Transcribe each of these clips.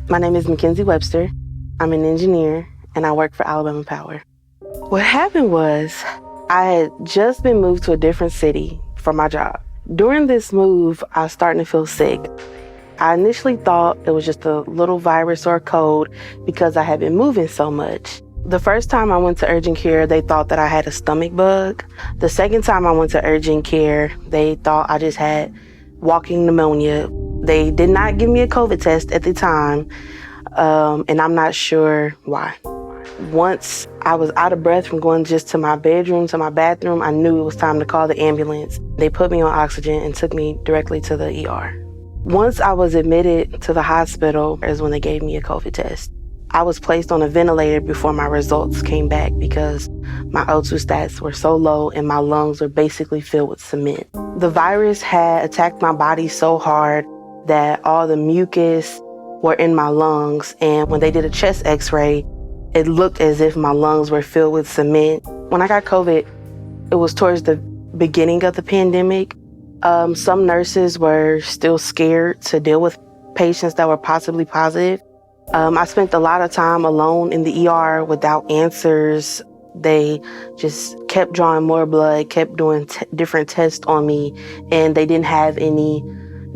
My name is McKenzee Webster. I'm an engineer and I work for Alabama Power. What happened was I had just been moved to a different city for my job. During this move, I was starting to feel sick. I initially thought it was just a little virus or a cold because I had been moving so much. The first time I went to urgent care, they thought that I had a stomach bug. The second time I went to urgent care, they thought I just had walking pneumonia. They did not give me a COVID test at the time, and I'm not sure why. Once I was out of breath from going just to my bedroom, to my bathroom, I knew it was time to call the ambulance. They put me on oxygen and took me directly to the ER. Once I was admitted to the hospital is when they gave me a COVID test. I was placed on a ventilator before my results came back because my O2 stats were so low and my lungs were basically filled with cement. The virus had attacked my body so hard that all the mucus were in my lungs, and when they did a chest x-ray, it looked as if my lungs were filled with cement. When I got COVID, it was towards the beginning of the pandemic. Some nurses were still scared to deal with patients that were possibly positive. I spent a lot of time alone in the ER without answers. They just kept drawing more blood, kept doing different tests on me, and they didn't have any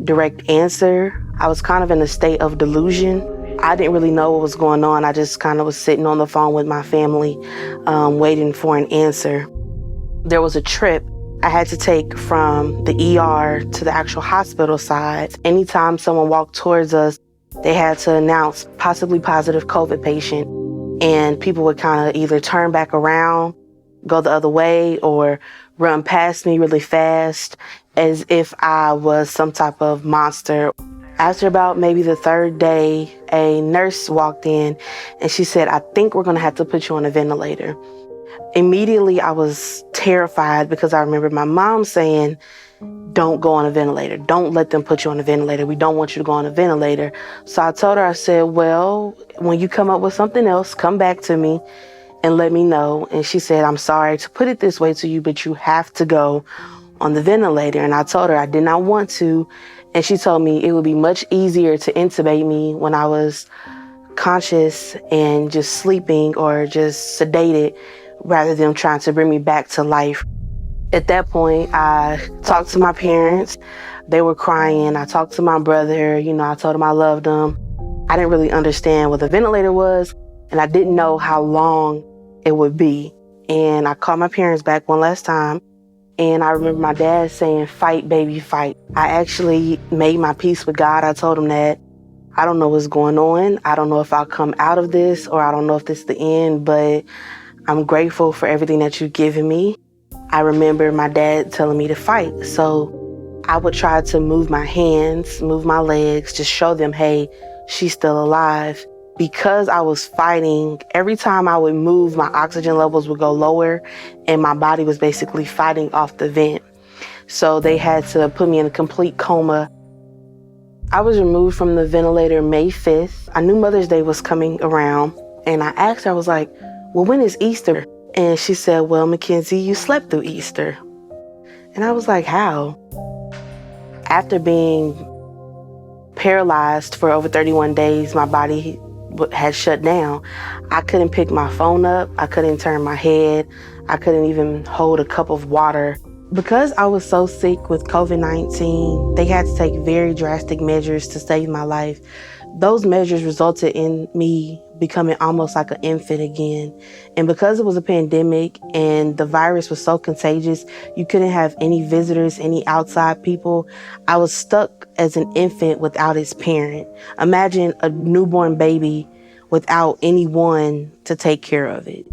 direct answer. I was kind of in a state of delusion. I didn't really know what was going on. I just kind of was sitting on the phone with my family, waiting for an answer. There was a trip I had to take from the ER to the actual hospital side. Anytime someone walked towards us, they had to announce possibly positive COVID patient, and people would kind of either turn back around, go the other way, or run past me really fast as if I was some type of monster. After about maybe the third day, a nurse walked in and she said, "I think we're gonna have to put you on a ventilator." Immediately, I was terrified because I remember my mom saying, "Don't go on a ventilator. Don't let them put you on a ventilator. We don't want you to go on a ventilator." So I told her, I said, "Well, when you come up with something else, come back to me and let me know." And she said, "I'm sorry to put it this way to you, but you have to go on the ventilator." And I told her I did not want to. And she told me it would be much easier to intubate me when I was conscious and just sleeping or just sedated rather than trying to bring me back to life. At that point, I talked to my parents. They were crying. I talked to my brother. I told him I loved him. I didn't really understand what the ventilator was, and I didn't know how long it would be. And I called my parents back one last time, and I remember my dad saying, "Fight, baby, fight." I actually made my peace with God. I told him that I don't know what's going on. I don't know if I'll come out of this, or I don't know if this is the end, but I'm grateful for everything that you've given me. I remember my dad telling me to fight. So I would try to move my hands, move my legs, just show them, hey, she's still alive. Because I was fighting, every time I would move, my oxygen levels would go lower and my body was basically fighting off the vent. So they had to put me in a complete coma. I was removed from the ventilator May 5th. I knew Mother's Day was coming around, and I asked her, I was like, "Well, when is Easter?" And she said, "Well, McKenzee, you slept through Easter." And I was like, "How?" After being paralyzed for over 31 days, my body had shut down. I couldn't pick my phone up. I couldn't turn my head. I couldn't even hold a cup of water. Because I was so sick with COVID-19, they had to take very drastic measures to save my life. Those measures resulted in me becoming almost like an infant again. And because it was a pandemic and the virus was so contagious, you couldn't have any visitors, any outside people. I was stuck as an infant without its parent. Imagine a newborn baby without anyone to take care of it.